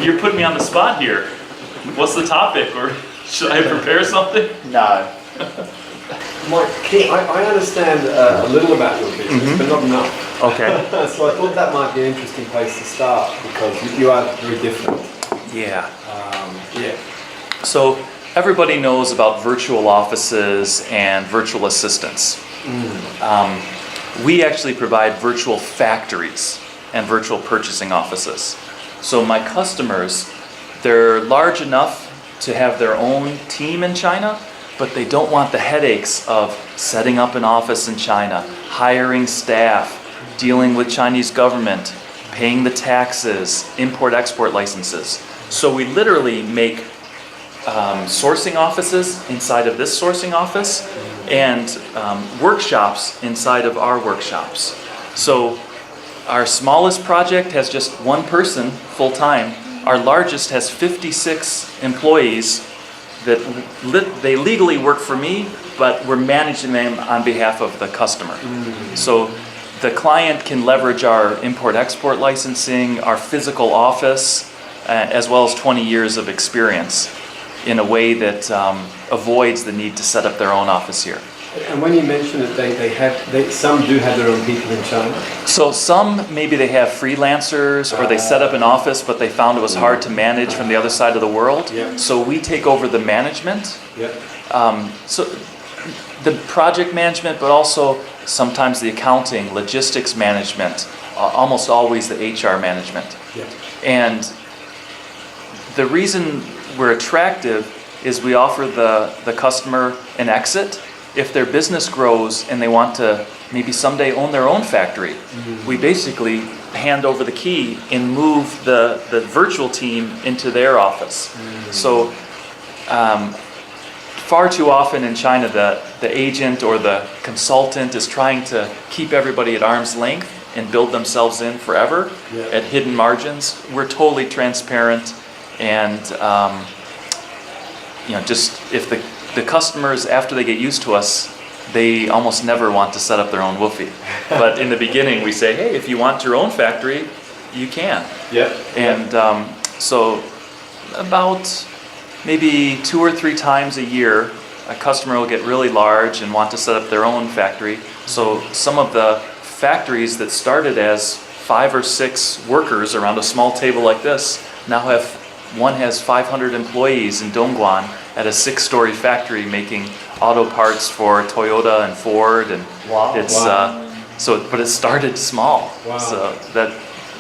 You're putting me on the spot here. What's the topic, or should I prepare something? No. Mike, I understand a little about your business, but not enough. Okay. So I thought that might be an interesting place to start because you are very different. Yeah. Yeah. So everybody knows about virtual offices and virtual assistants. We actually provide virtual factories and virtual purchasing offices. So my customers, they're large enough to have their own team in China, but they don't want the headaches of setting up an office in China, hiring staff, dealing with Chinese government, paying the taxes, import-export licenses. So we literally make sourcing offices inside of this sourcing office and workshops inside of our workshops. So our smallest project has just one person full-time. Our largest has 56 employees that they legally work for me, but we're managing them on behalf of the customer. So the client can leverage our import-export licensing, our physical office, as well as 20 years of experience in a way that avoids the need to set up their own office here. And when you mentioned that some do have their own people in China. So some, maybe they have freelancers or they set up an office, but they found it was hard to manage from the other side of the world. Yeah. So we take over the management. Yeah. So the project management, but also sometimes the accounting, logistics management, almost always the HR management. Yeah. And the reason we're attractive is we offer the customer an exit. If their business grows and they want to maybe someday own their own factory, we basically hand over the key and move the virtual team into their office. So far too often in China, the agent or the consultant is trying to keep everybody at arm's length and build themselves in forever at hidden margins. We're totally transparent, and just if the customers, after they get used to us, they almost never want to set up their own woofie. But in the beginning, we say, hey, if you want your own factory, you can. Yeah. And so about maybe 2 or 3 times a year, a customer will get really large and want to set up their own factory. So some of the factories that started as 5 or 6 workers around a small table like this now one has 500 employees in Dongguan at a 6-story factory making auto parts for Toyota and Ford, and but it started small. Wow. So that.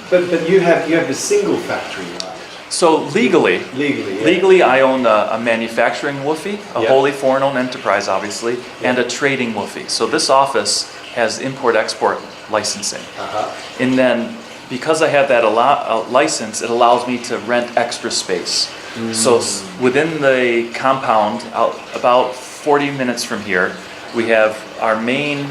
But you have a single factory, right? So legally, I own a manufacturing woofie, a wholly foreign-owned enterprise, obviously, and a trading woofie. So this office has import-export licensing, and then because I have that license, it allows me to rent extra space. So within the compound, about 40 minutes from here, we have our main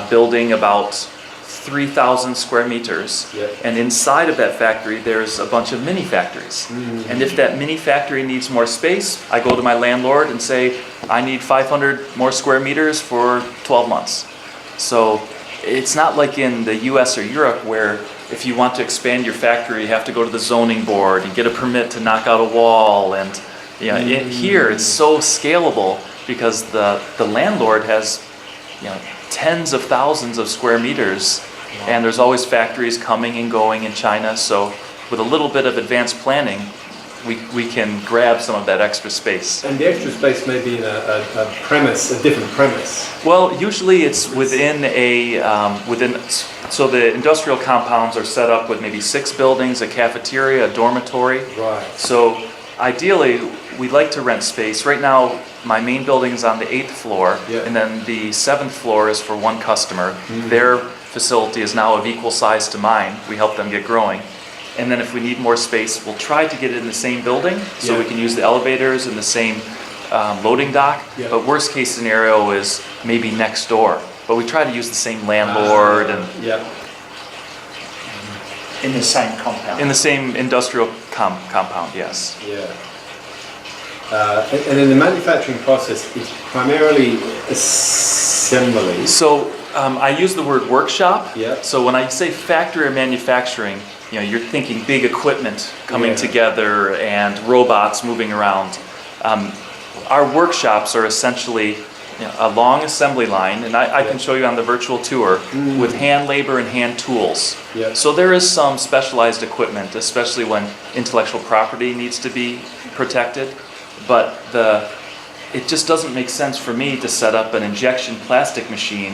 building about 3,000 square meters. And inside of that factory, there's a bunch of mini factories. And if that mini factory needs more space, I go to my landlord and say, I need 500 more square meters for 12 months. So it's not like in the US or Europe where if you want to expand your factory, you have to go to the zoning board and get a permit to knock out a wall. And here it's so scalable because the landlord has tens of thousands of square meters, and there's always factories coming and going in China. So with a little bit of advanced planning, we can grab some of that extra space. And the extra space may be in a different premise. Well, usually it's within so the industrial compounds are set up with maybe 6 buildings, a cafeteria, a dormitory. Right. So ideally, we'd like to rent space. Right now, my main building is on the 8th floor, and then the 7th floor is for one customer. Their facility is now of equal size to mine. We help them get growing. And then if we need more space, we'll try to get it in the same building so we can use the elevators and the same loading dock. But worst case scenario is maybe next door. But we try to use the same landlord in the same compound. In the same industrial compound, yes. Yeah. And then the manufacturing process is primarily assembly. So I use the word workshop. Yeah. So when I say factory or manufacturing, you're thinking big equipment coming Yeah. together and robots moving around. Our workshops are essentially a long assembly line, and I can show you on the virtual tour, with hand labor and hand tools. Yeah. So there is some specialized equipment, especially when intellectual property needs to be protected, but it just doesn't make sense for me to set up an injection plastic machine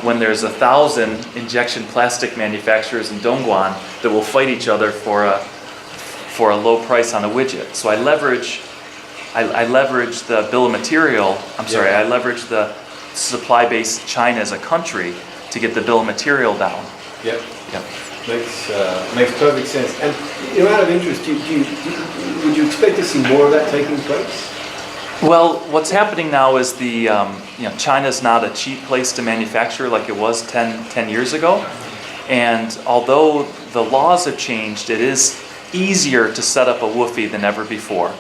when there's 1,000 injection plastic manufacturers in Dongguan that will fight each other for a low price on a widget. So I leverage the bill of material. I leverage the supply base China as a country to get the bill of material down. Yep. Yep. Makes perfect sense. And out of interest, would you expect to see more of that taking place? Well, what's happening now is China's not a cheap place to manufacture like it was 10 years ago. And although the laws have changed, it is easier to set up a woofie than ever before.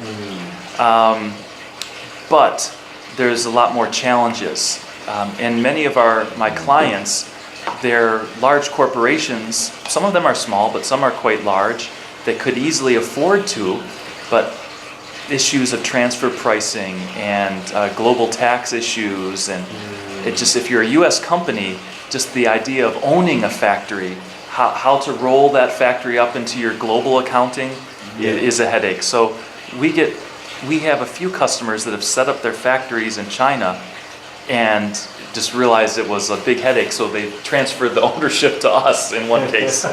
But there's a lot more challenges. And many of my clients, they're large corporations. Some of them are small, but some are quite large. They could easily afford to, but issues of transfer pricing and global tax issues, and if you're a U.S. company, just the idea of owning a factory, how to roll that factory up into your global accounting is a headache. So we have a few customers that have set up their factories in China and just realized it was a big headache, so they transferred the ownership to us in one case.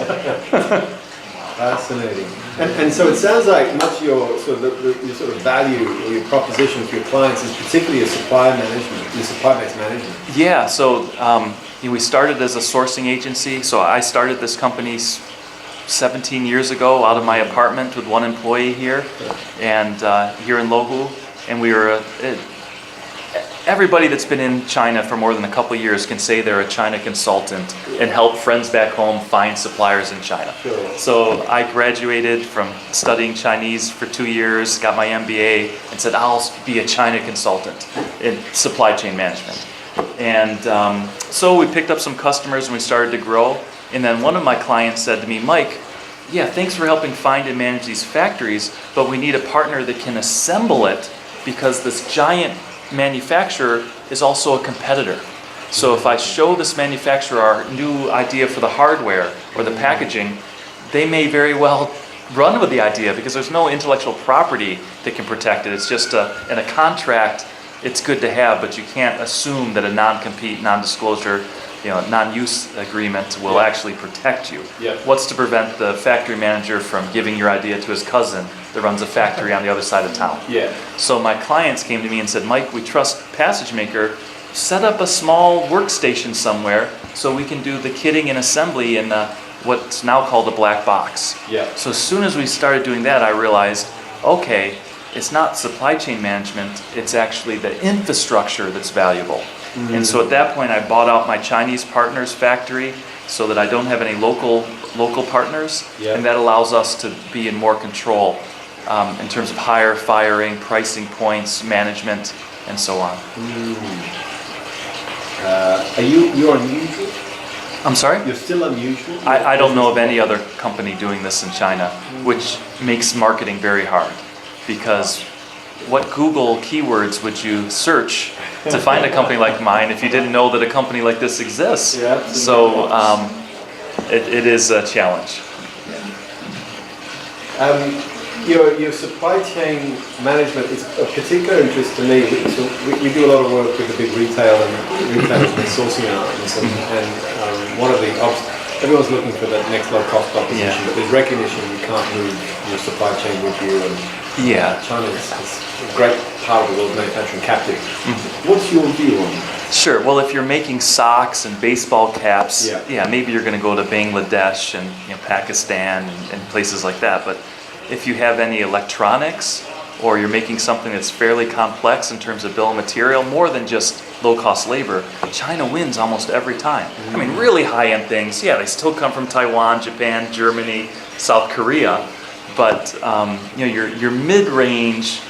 Fascinating. And so it sounds like much your sort of value or your proposition to your clients is particularly your supply-based management. Yeah, so we started as a sourcing agency. So I started this company 17 years ago out of my apartment with one employee here, and here in Lohu, and we were everybody that's been in China for more than a couple of years can say they're a China consultant and help friends back home find suppliers in China. Sure. So I graduated from studying Chinese for 2 years, got my MBA, and said I'll be a China consultant in supply chain management. And so we picked up some customers and we started to grow. And then one of my clients said to me, Mike, yeah, thanks for helping find and manage these factories, but we need a partner that can assemble it because this giant manufacturer is also a competitor. So if I show this manufacturer our new idea for the hardware or the packaging, they may very well run with the idea because there's no intellectual property that can protect it. It's just in a contract, it's good to have, but you can't assume that a non-compete, non-disclosure, non-use agreement will actually protect you. Yeah. What's to prevent the factory manager from giving your idea to his cousin that runs a factory on the other side of town? Yeah. So my clients came to me and said, Mike, we trust PassageMaker. Set up a small workstation somewhere so we can do the kitting and assembly in what's now called a black box. Yeah. So as soon as we started doing that, I realized, okay, it's not supply chain management, it's actually the infrastructure that's valuable. And so at that point, I bought out my Chinese partner's factory so that I don't have any local partners, and that allows us to be in more control in terms of firing, pricing points, management, and so on. You're unusual? I'm sorry? You're still unusual? I don't know of any other company doing this in China, which makes marketing very hard, because what Google keywords would you search to find a company like mine if you didn't know that a company like this exists? Yeah, so it is a challenge. Your supply chain management is of particular interest to me. So we do a lot of work with the big retailers and sourcing arms, and one of the everyone's looking for that next low cost proposition, but there's recognition you can't move your supply chain with you. And China is a great part of the world's manufacturing captive. What's your view on that? Sure. Well, if you're making socks and baseball caps, maybe you're going to go to Bangladesh and Pakistan and places like that. But if you have any electronics, or you're making something that's fairly complex in terms of bill of material, more than just low-cost labor, China wins almost every time. I mean, really high-end things, they still come from Taiwan, Japan, Germany, South Korea, but your mid-range,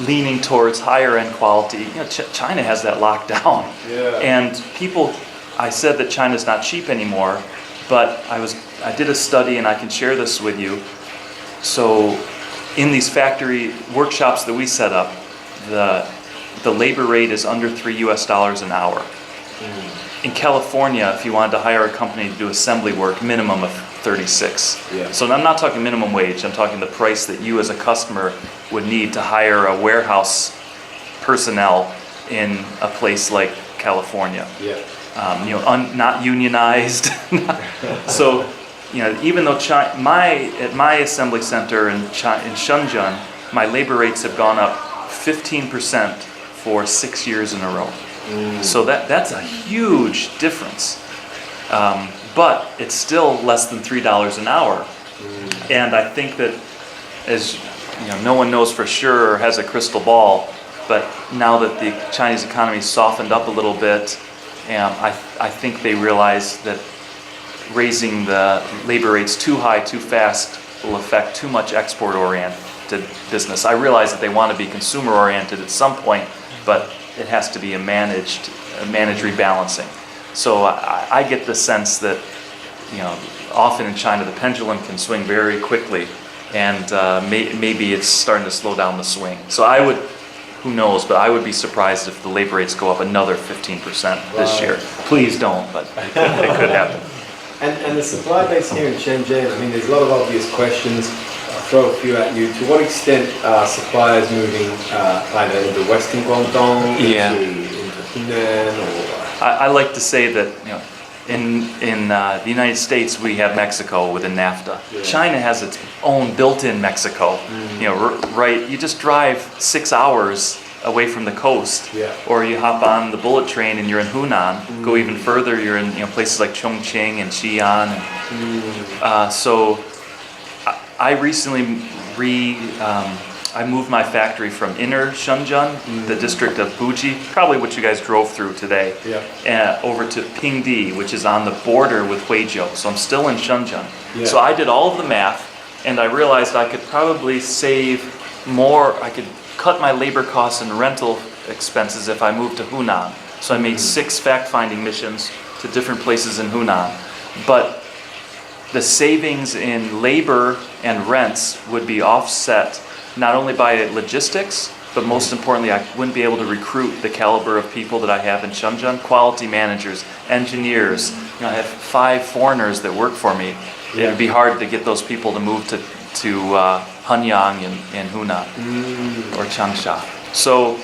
leaning towards higher-end quality, China has that locked down. Yeah. And I said that China's not cheap anymore, But I did a study, and I can share this with you. So in these factory workshops that we set up, the labor rate is under $3 an hour. In California, if you wanted to hire a company to do assembly work, minimum of 36. Yeah. So I'm not talking minimum wage, I'm talking the price that you as a customer would need to hire a warehouse personnel in a place like California. Yeah. Not unionized. So, even though at my assembly center in Shenzhen, my labor rates have gone up 15% for 6 years in a row. So that's a huge difference. But it's still less than $3 an hour. And I think that, as no one knows for sure or has a crystal ball, but now that the Chinese economy softened up a little bit, I think they realize that raising the labor rates too high, too fast will affect too much export-oriented business. I realize that they want to be consumer-oriented at some point, but it has to be a managed rebalancing. So I get the sense that, often in China the pendulum can swing very quickly, and maybe it's starting to slow down the swing. So who knows, but I would be surprised if the labor rates go up another 15% this year. Please don't, but it could happen. And the supply base here in Shenzhen, I mean, there's a lot of obvious questions. I'll throw a few at you. To what extent are suppliers moving either into Western Guangdong, into Hunan, or... I like to say that, in the United States we have Mexico within NAFTA. Yeah. China has its own built-in Mexico. Right? You just drive 6 hours away from the coast, or you hop on the bullet train and you're in Hunan. Go even further, you're in places like Chongqing and Xi'an. So I recently I moved my factory from inner Shenzhen, the district of Buji, probably what you guys drove through today, over to Pingdi, which is on the border with Huizhou. So I'm still in Shenzhen. Yeah. So I did all of the math, and I realized I could probably save more. I could cut my labor costs and rental expenses if I moved to Hunan. So I made 6 fact-finding missions to different places in Hunan. But the savings in labor and rents would be offset not only by logistics, but most importantly, I wouldn't be able to recruit the caliber of people that I have in Shenzhen, quality managers, engineers. I have 5 foreigners that work for me. It would be hard to get those people to move to Hanyang in Hunan or Changsha. So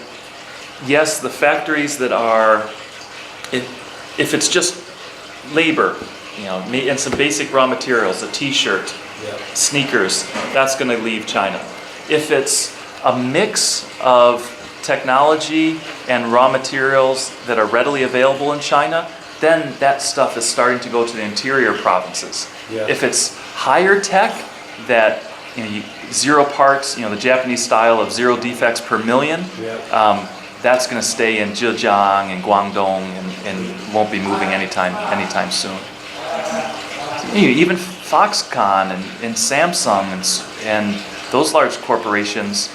yes, the factories that are, if it's just labor, and some basic raw materials, a t-shirt, sneakers, that's going to leave China. If it's a mix of technology and raw materials that are readily available in China, then that stuff is starting to go to the interior provinces. Yeah. If it's higher tech, that zero parts, the Japanese style of 0 defects per million, that's going to stay in Zhejiang and Guangdong and won't be moving anytime soon. Even Foxconn and Samsung and those large corporations,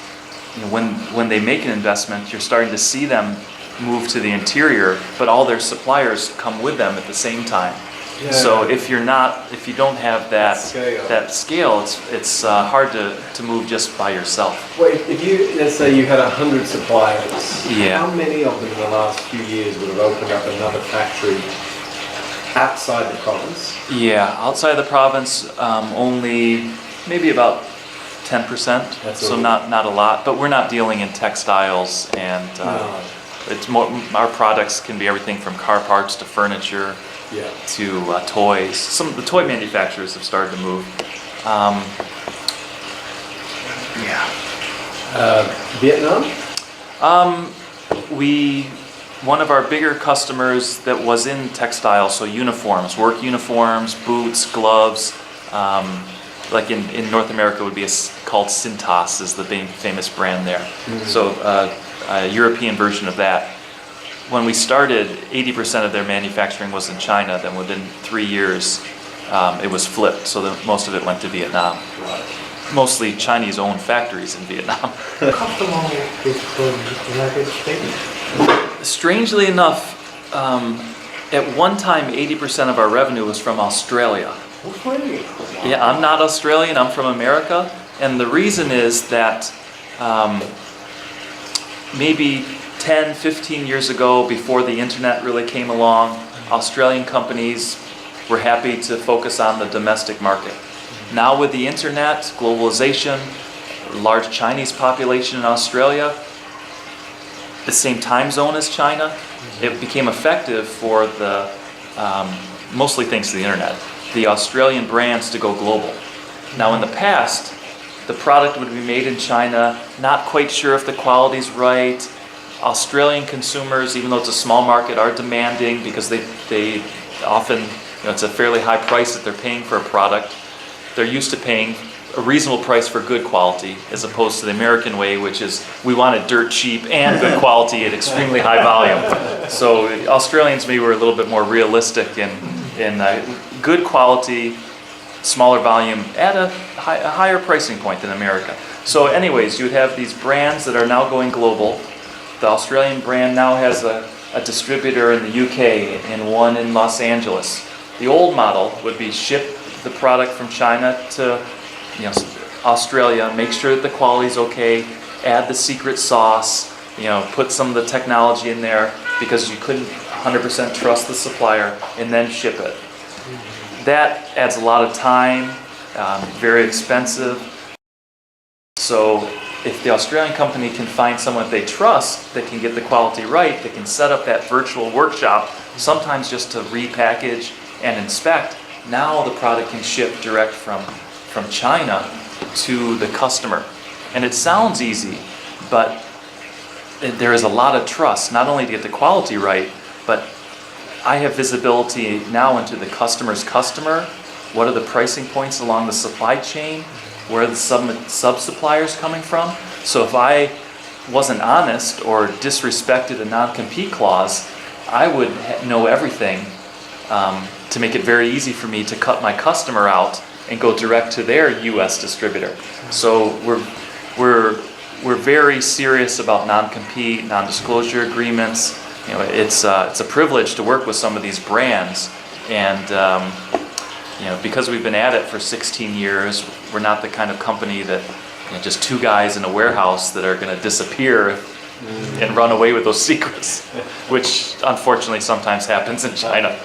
when they make an investment, you're starting to see them move to the interior, but all their suppliers come with them at the same time. Yeah. So if you don't have that scale, it's hard to move just by yourself. Well, let's say you had 100 suppliers, how many of them in the last few years would have opened up another factory outside the province? Yeah, outside the province, only maybe about 10%. So not a lot, but we're not dealing in textiles, and it's more. Our products can be everything from car parts to furniture to toys. Some of the toy manufacturers have started to move. Vietnam? One of our bigger customers that was in textiles, so uniforms, work uniforms, boots, gloves. Like in North America would be called Cintas is the famous brand there. So a European version of that. When we started, 80% of their manufacturing was in China. Then within 3 years, it was flipped. So most of it went to Vietnam. Right. Mostly Chinese-owned factories in Vietnam. Customer is from the United States. Strangely enough, At one time, 80% of our revenue was from Australia. Really? Yeah, I'm not Australian, I'm from America. And the reason is that maybe 10, 15 years ago, before the internet really came along, Australian companies were happy to focus on the domestic market. Now with the internet, globalization, large Chinese population in Australia, the same time zone as China, it became effective for the, mostly thanks to the internet, the Australian brands to go global. Now in the past, the product would be made in China, not quite sure if the quality's right. Australian consumers, even though it's a small market, are demanding because they often, it's a fairly high price that they're paying for a product. They're used to paying a reasonable price for good quality, as opposed to the American way, which is we want it dirt cheap and good quality at extremely high volume. So Australians maybe were a little bit more realistic in good quality, smaller volume at a higher pricing point than America. So anyways, you would have these brands that are now going global. The Australian brand now has a distributor in the UK and one in Los Angeles. The old model would be ship the product from China to Australia, make sure that the quality's okay, add the secret sauce, put some of the technology in there because you couldn't 100% trust the supplier, and then ship it. That adds a lot of time, very expensive. So if the Australian company can find someone that they trust that can get the quality right, that can set up that virtual workshop, sometimes just to repackage and inspect, now the product can ship direct from China to the customer. And it sounds easy, but there is a lot of trust, not only to get the quality right, but I have visibility now into the customer's customer. What are the pricing points along the supply chain? Where are the sub-suppliers coming from? So if I wasn't honest or disrespected a non-compete clause, I would know everything to make it very easy for me to cut my customer out and go direct to their U.S. distributor. So we're very serious about non-compete, non-disclosure agreements. It's a privilege to work with some of these brands, and because we've been at it for 16 years, we're not the kind of company that just two guys in a warehouse that are going to disappear and run away with those secrets, which unfortunately sometimes happens in China.